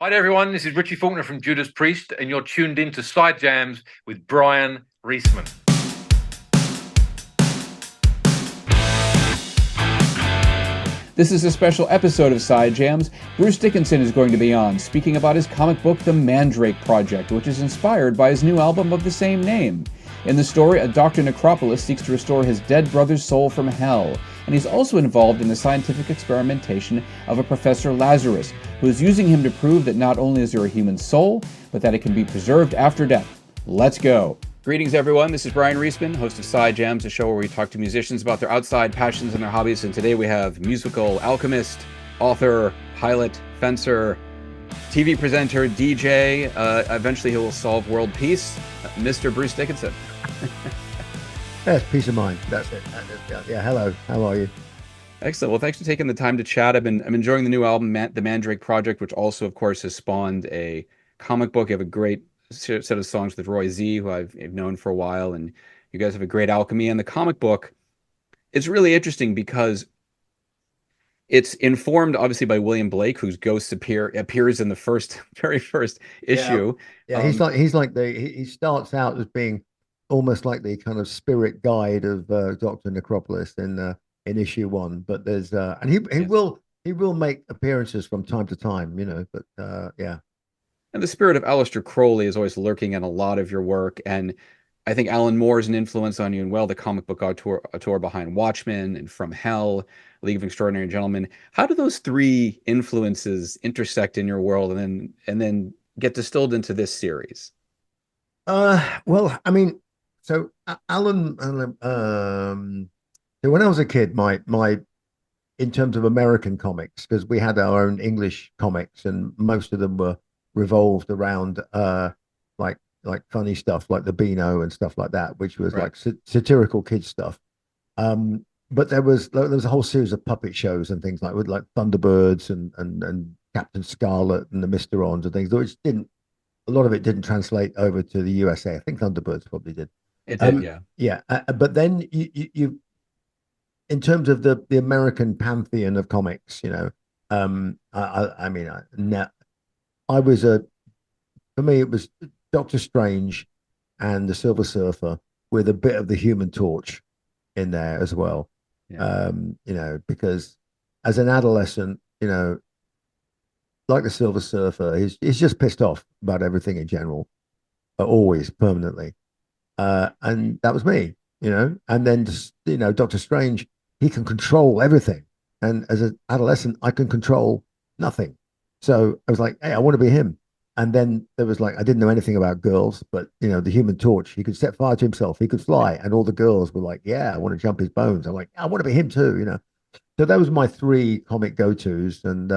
Hi there, everyone. This is Richie Faulkner from Judas Priest, and you're tuned in to Side Jams with Bryan Reesman. This is a special episode of Side Jams. Bruce Dickinson is going to be on, speaking about his comic book, The Mandrake Project, which is inspired by his new album of the same name. In the story, a Dr. Necropolis seeks to restore his dead brother's soul from hell, and he's also involved in the scientific experimentation of a Professor Lazarus, who is using him to prove that not only is there a human soul, but that it can be preserved after death. Let's go! Greetings, everyone. This is Bryan Reesman, host of Side Jams, a show where we talk to musicians about their outside passions and their hobbies. And today we have musical alchemist, author, pilot, fencer, TV presenter, DJ. Eventually he will solve world peace, Mr. Bruce Dickinson. Yes, peace of mind. That's it. Yeah, hello. How are you? Excellent. Well, thanks for taking the time to chat. I'm enjoying the new album, The Mandrake Project, which also, of course, has spawned a comic book. You have a great set of songs with Roy Z, who I've known for a while, and you guys have a great alchemy. And the comic book, it's really interesting because it's informed, obviously, by William Blake, whose ghost appears in the very first issue. Yeah, he starts out as being almost like the kind of spirit guide of Dr. Necropolis in issue one, but there's and he will make appearances from time to time, but yeah. And the spirit of Aleister Crowley is always lurking in a lot of your work. And I think Alan Moore is an influence on you, and the comic book auteur behind Watchmen and From Hell, League of Extraordinary Gentlemen. How do those three influences intersect in your world and then get distilled into this series? Well, I mean, so Alan, so when I was a kid, my in terms of American comics, because we had our own English comics, and most of them were revolved around like funny stuff like the Beano and stuff like that, which was Right. like satirical kid stuff. But there was a whole series of puppet shows and things like with like Thunderbirds and Captain Scarlet and the Mysterons and things, which didn't a lot of it didn't translate over to the USA. I think Thunderbirds probably did. It did, yeah. Yeah, but then you in terms of the American pantheon of comics, I mean, I was for me, it was Doctor Strange and the Silver Surfer with a bit of the Human Torch in there as well. Yeah. Because as an adolescent, like the Silver Surfer, he's just pissed off about everything in general, always permanently. And that was me, And then Doctor Strange, he can control everything, and as an adolescent, I can control nothing. So I was like, hey, I want to be him. And then there was like, I didn't know anything about girls, but the Human Torch, he could set fire to himself, he could fly, and all the girls were like, yeah, I want to jump his bones. I'm like, I want to be him too. So that was my three comic go-tos, and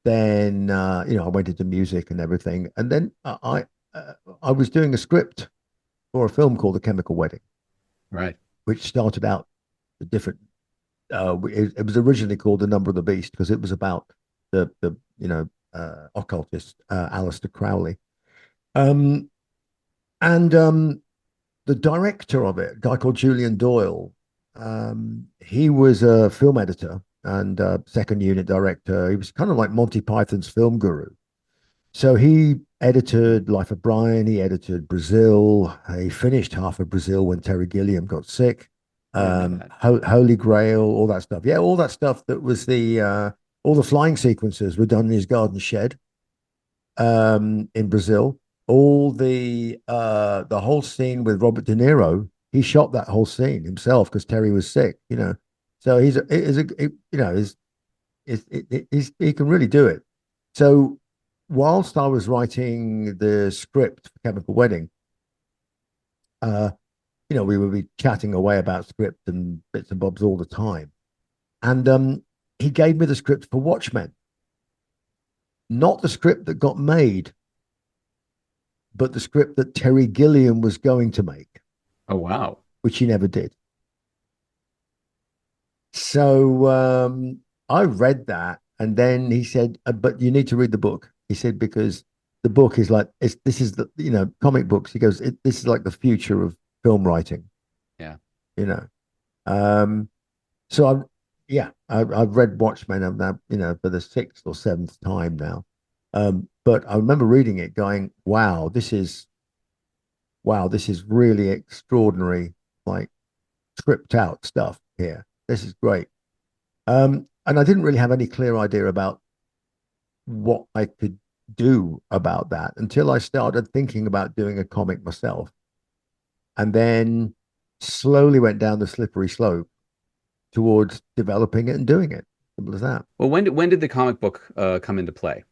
then I went into music and everything, and then I was doing a script for a film called The Chemical Wedding, Right. which started out a different. It was originally called The Number of the Beast because it was about the occultist Aleister Crowley, and the director of it, a guy called Julian Doyle, he was a film editor and second unit director. He was kind of like Monty Python's film guru. So he edited Life of Brian. He edited Brazil. He finished half of Brazil when Terry Gilliam got sick. Holy Grail, all that stuff. Yeah, all that stuff that was all the flying sequences were done in his garden shed in Brazil. All the whole scene with Robert De Niro, he shot that whole scene himself because Terry was sick. So he can really do it. So whilst I was writing the script for Chemical Wedding, we would be chatting away about script and bits and bobs all the time. And he gave me the script for Watchmen. Not the script that got made, but the script that Terry Gilliam was going to make. Oh, wow. Which he never did. So I read that, and then he said, but you need to read the book. He said, because the book is like, this is the, comic books. He goes, this is like the future of film writing. Yeah. So Yeah, I've read Watchmen of that, for the sixth or seventh time now. But I remember reading it, going, wow, this is really extraordinary, like tripped out stuff here. This is great. And I didn't really have any clear idea about what I could do about that until I started thinking about doing a comic myself, and then slowly went down the slippery slope towards developing it and doing it. Simple as that. Well, when did the comic book come into play?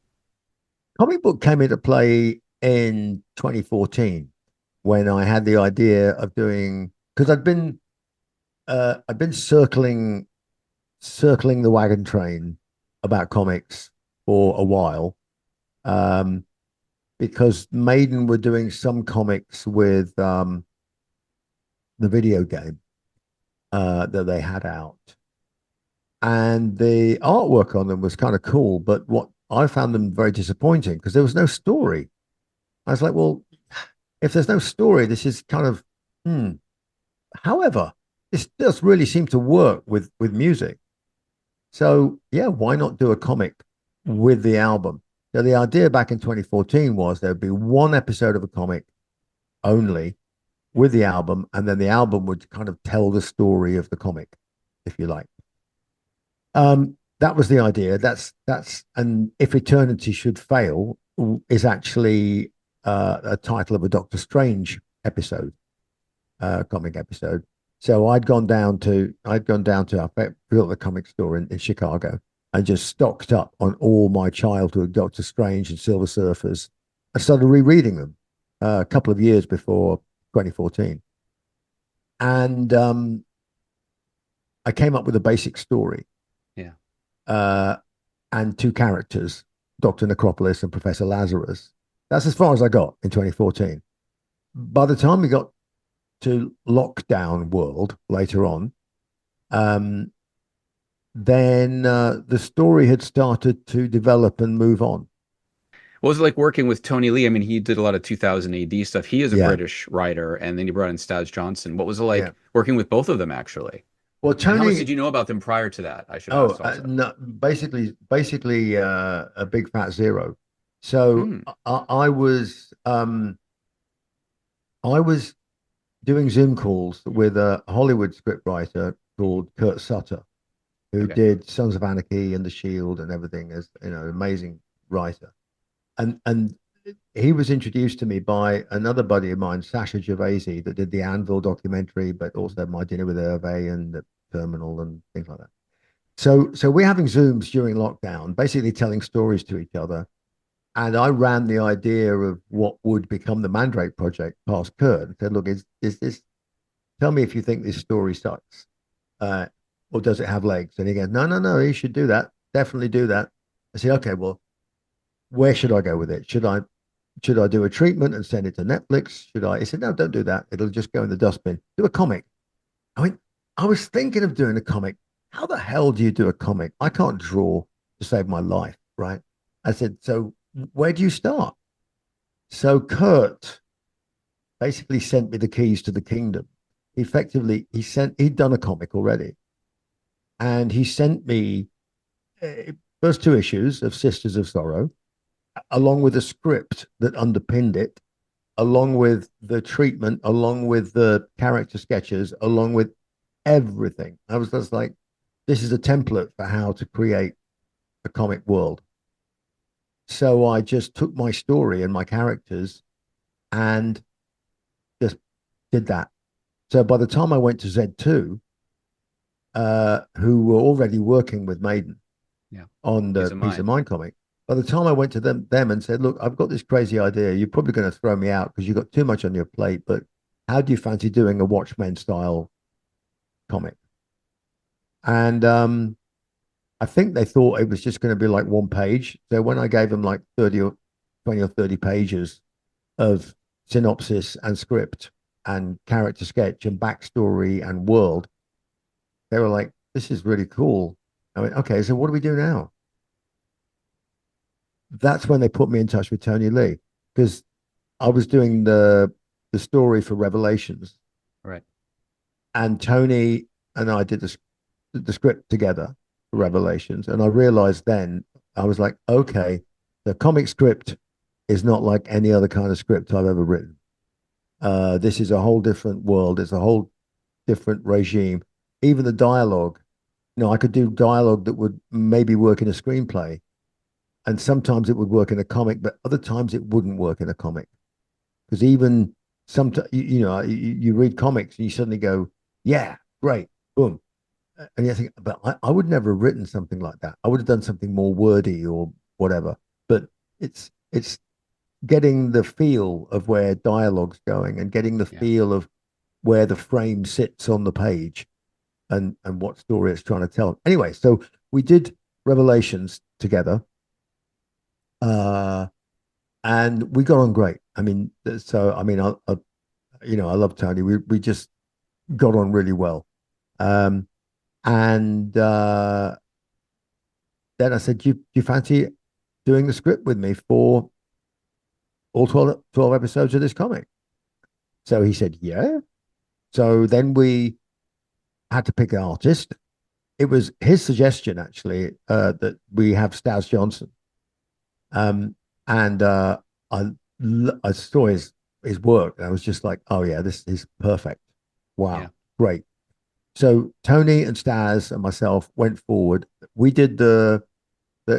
Comic book came into play in 2014 when I had the idea of doing, because I've been circling the wagon train about comics for a while, um, because Maiden were doing some comics with the video game that they had out, and the artwork on them was kind of cool. But what I found them very disappointing because there was no story. I was like, well, if there's no story, this is kind of hmm. However, this does really seem to work with music. So yeah, why not do a comic with the album? So the idea back in 2014 was there'd be one episode of a comic only with the album, and then the album would kind of tell the story of the comic, if you like. That was the idea. And if Eternity Should Fail is actually a title of a Doctor Strange episode, comic episode. So I'd gone down to I built a comic store in Chicago and just stocked up on all my childhood Doctor Strange and Silver Surfers. I started rereading them a couple of years before 2014, and I came up with a basic story. Yeah. Uh, and two characters, Dr. Necropolis and Professor Lazarus. That's as far as I got in 2014. By the time we got to Lockdown World later on, um, then the story had started to develop and move on. What was it like working with Tony Lee? I mean, he did a lot of 2000 AD stuff. He is a Yeah, British writer, and then he brought in Staz Johnson. What was it yeah. like working with both of them, actually? Well, And how much Tony. did you know about them prior to that? I should Oh, ask also. no, basically, a big fat zero. So Hmm. I was doing Zoom calls with a Hollywood scriptwriter called Kurt Sutter, who Okay. did Sons of Anarchy and The Shield and everything, as amazing writer. And he was introduced to me by another buddy of mine, Sasha Gervasi, that did the Anvil documentary, but also My Dinner with Hervé and The Terminal and things like that. So we're having Zooms during lockdown, basically telling stories to each other. And I ran the idea of what would become the Mandrake Project past Kurt and said, look, is this, tell me if you think this story sucks, uh, or does it have legs? And he goes, no, no, no, you should do that. Definitely do that. I said, okay, well, where should I go with it? Should I do a treatment and send it to Netflix? Should I? He said, no, don't do that. It'll just go in the dustbin. Do a comic. I mean, I was thinking of doing a comic. How the hell do you do a comic? I can't draw to save my life, right? I said, so where do you start? So Kurt basically sent me the keys to the kingdom. Effectively, he'd done a comic already, and he sent me first two issues of Sisters of Sorrow, along with a script that underpinned it, along with the treatment, along with the character sketches, along with everything. I was just like, this is a template for how to create a comic world. So I just took my story and my characters and just did that. So by the time I went to Z2, who were already working with Maiden Yeah. on Peace the of Piece of mind. Mind comic, by the time I went to them and said, look, I've got this crazy idea. You're probably going to throw me out because you've got too much on your plate, but how do you fancy doing a Watchmen style comic? And I think they thought it was just going to be like one page. So when I gave them like 30 or 20 or 30 pages of synopsis and script and character sketch and backstory and world, they were like, this is really cool. I went, okay, so what do we do now? That's when they put me in touch with Tony Lee because I was doing the story for Revelations, Right. and Tony and I did this. the script together for Revelations, and I realized then I was like, okay, the comic script is not like any other kind of script I've ever written. This is a whole different world. It's a whole different regime. Even the dialogue, I could do dialogue that would maybe work in a screenplay, and sometimes it would work in a comic, but other times it wouldn't work in a comic because even sometimes you read comics and you suddenly go, yeah, great, boom, and you think, but I would never have written something like that. I would have done something more wordy or whatever. But it's getting the feel of where dialogue's going and getting the Yeah. feel of where the frame sits on the page and what story it's trying to tell. Anyway, so we did Revelations together, uh, and we got on great. I mean, so I mean, I love Tony. We just got on really well. Um, and then I said, do you fancy doing the script with me for all 12 episodes of this comic? So he said, yeah. So then we had to pick an artist. It was his suggestion, actually, that we have Staz Johnson. And I, I saw his work, and I was just like, oh, yeah, this is perfect. Yeah. Wow, great. So Tony and Staz and myself went forward. We did the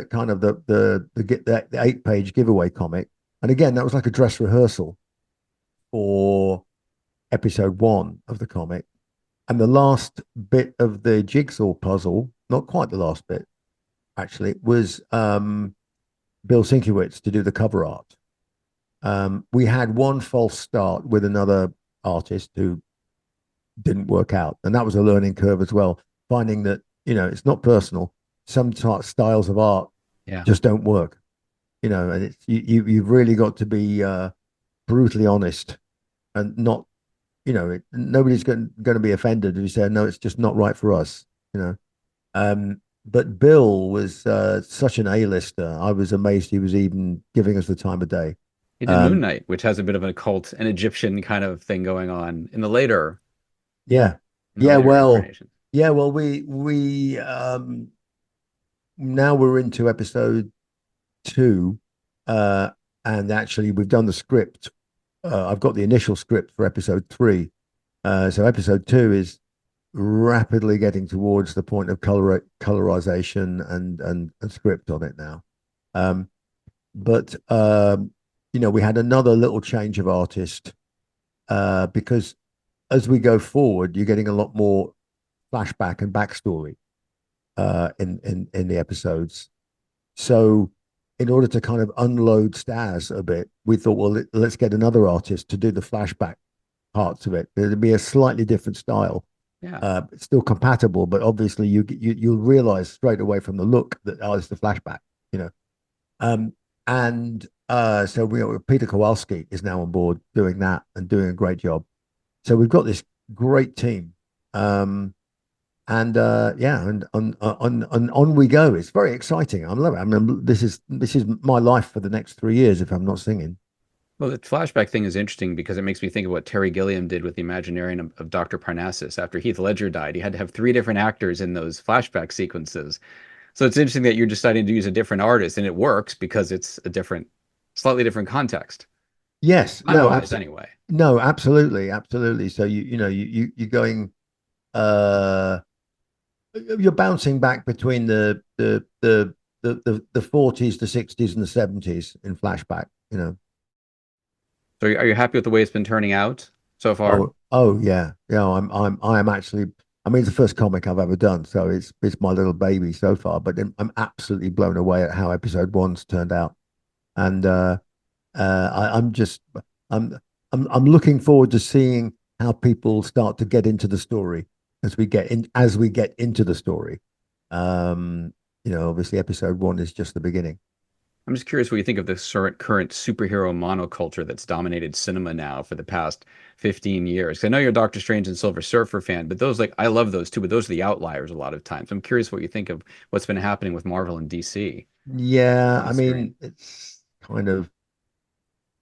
kind of the 8-page giveaway comic, and again that was like a dress rehearsal for episode 1 of the comic, and the last bit of the jigsaw puzzle, not quite the last bit actually, was Bill Sinkiewicz to do the cover art. We had one false start with another artist who didn't work out, and that was a learning curve as well, finding that it's not personal. Some styles of art Yeah. just don't work, and it's you've really got to be brutally honest and not, nobody's going to be offended if you say no, it's just not right for us, but Bill was such an A-lister. I was amazed he was even giving us the time of day. He did Moon um Knight, which has a bit of an occult and Egyptian kind of thing going on yeah, in the yeah, later well, incarnations. we now we're into episode 2, uh and actually we've done the script. I've got the initial script for episode 3. So episode 2 is rapidly getting towards the point of colorization and script on it now. Um, but we had another little change of artist, because as we go forward, you're getting a lot more flashback and backstory in the episodes. So in order to kind of unload Staz a bit, we thought, well, let's get another artist to do the flashback parts of it. It'd be a slightly different style, Yeah. still compatible, but obviously you'll realize straight away from the look that it's the flashback, you know. And so Peter Kowalski is now on board doing that and doing a great job. So we've got this great team. And yeah, and on we go. It's very exciting. I love it. I mean, this is my life for the next 3 years if I'm not singing. Well, the flashback thing is interesting because it makes me think of what Terry Gilliam did with the Imaginarium of Dr. Parnassus. After Heath Ledger died, he had to have 3 different actors in those flashback sequences. So it's interesting that you're deciding to use a different artist, and it works because it's a slightly different context. Yes, no, Time-wise, absolutely, anyway. no, absolutely, absolutely. So you're going, uh, you're bouncing back between the 40s, the 60s, and the 70s in flashback. So are you happy with the way it's been turning out so far? Oh yeah, yeah. I am actually. I mean, it's the first comic I've ever done, so it's my little baby so far. But I'm absolutely blown away at how episode 1's turned out, and I'm just I'm I'm looking forward to seeing how people start to get into the story as we get into the story. Um, obviously, episode 1 is just the beginning. I'm just curious what you think of this current superhero monoculture that's dominated cinema now for the past 15 years. 'Cause I know you're a Doctor Strange and Silver Surfer fan, but those I love those too, but those are the outliers a lot of times. I'm curious what you think of what's been happening with Marvel and DC Yeah, on I screen. mean,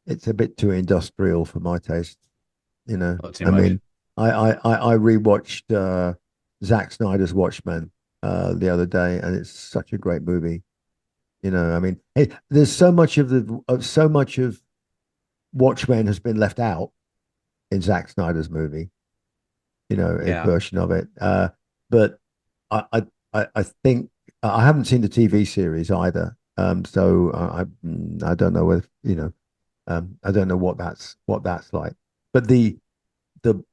it's a bit too industrial for my taste. Well, too I much. mean, I rewatched Zack Snyder's Watchmen the other day, and it's such a great movie. I mean, there's so much of Watchmen has been left out in Zack Snyder's movie. A Yeah. version of it. But I, I think I haven't seen the TV series either. So I don't know whether I don't know what that's like. But the the,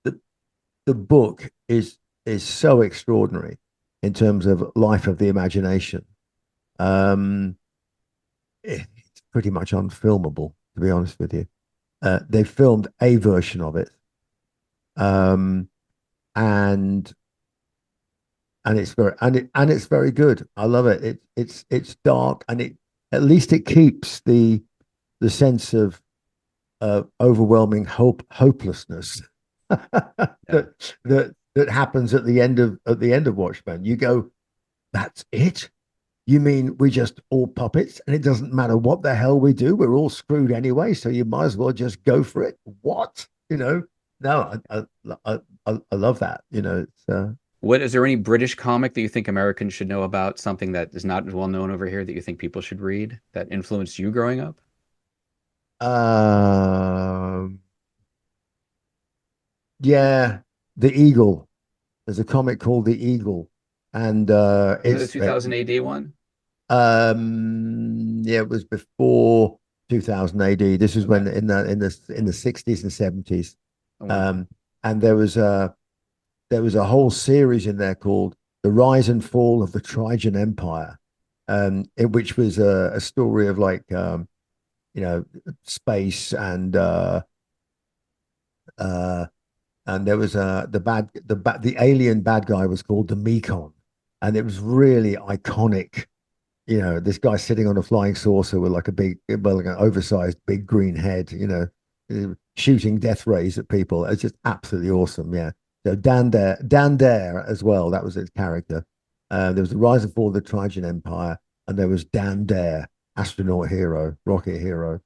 the book is so extraordinary in terms of life of the imagination. Um, it's pretty much unfilmable, to be honest with you. They filmed a version of it, um, and it's very good. I love it. It's dark, and it at least it keeps the sense of overwhelming hopelessness Yeah. that happens at the end of Watchmen. You go, that's it. You mean we just all puppets, and it doesn't matter what the hell we do, we're all screwed anyway. So you might as well just go for it. What? No, I love that. It's What is there any British comic that you think Americans should know about? Something that is not as well known over here that you think people should read that influenced you growing up? um yeah, the Eagle. There's a comic called The Eagle, and Was it the 2000 AD one? yeah, it was before 2000 AD. This was when Okay. in the 60s and 70s. Oh, wow. Um, and there was a whole series in there called The Rise and Fall of the Trajan Empire, which was a story of like you know space uh and there was the alien bad guy was called the Mekon, and it was really iconic. This guy sitting on a flying saucer with like like an oversized big green head, shooting death rays at people. It's just absolutely awesome. Yeah. So Dan Dare as well. That was his character. There was the Rise and Fall of the Trajan Empire, and there was Dan Dare, astronaut hero, rocket hero.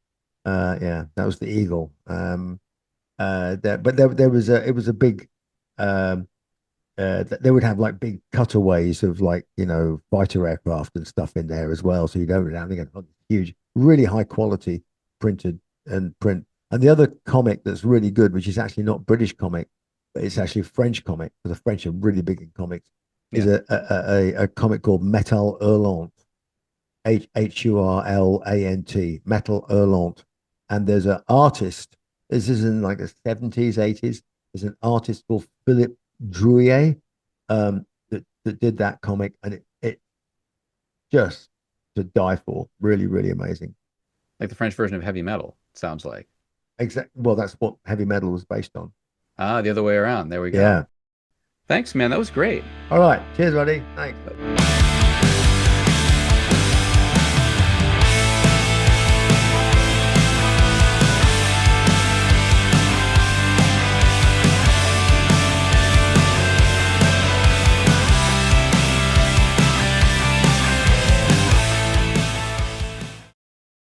Yeah, that was the Eagle. But there was it was a big um they would have like big cutaways of like fighter aircraft and stuff in there as well, so you don't have to huge, really high quality printed and print. And the other comic that's really good, which is actually not British comic, but it's actually French comic, because the French are really big in comics, is Yeah. a comic called Metal Hurlant, Hurlant, Metal Hurlant. And there's an artist, this is in like the 70s, 80s. There's an artist called Philip Drouillet, that did that comic, and it just to die for. Really, really amazing. Like the French version of heavy metal, sounds like. Well, that's what heavy metal was based on. Ah, the other way around. There we go. Yeah. Thanks, man. That was great. All right. Cheers, buddy. Thanks.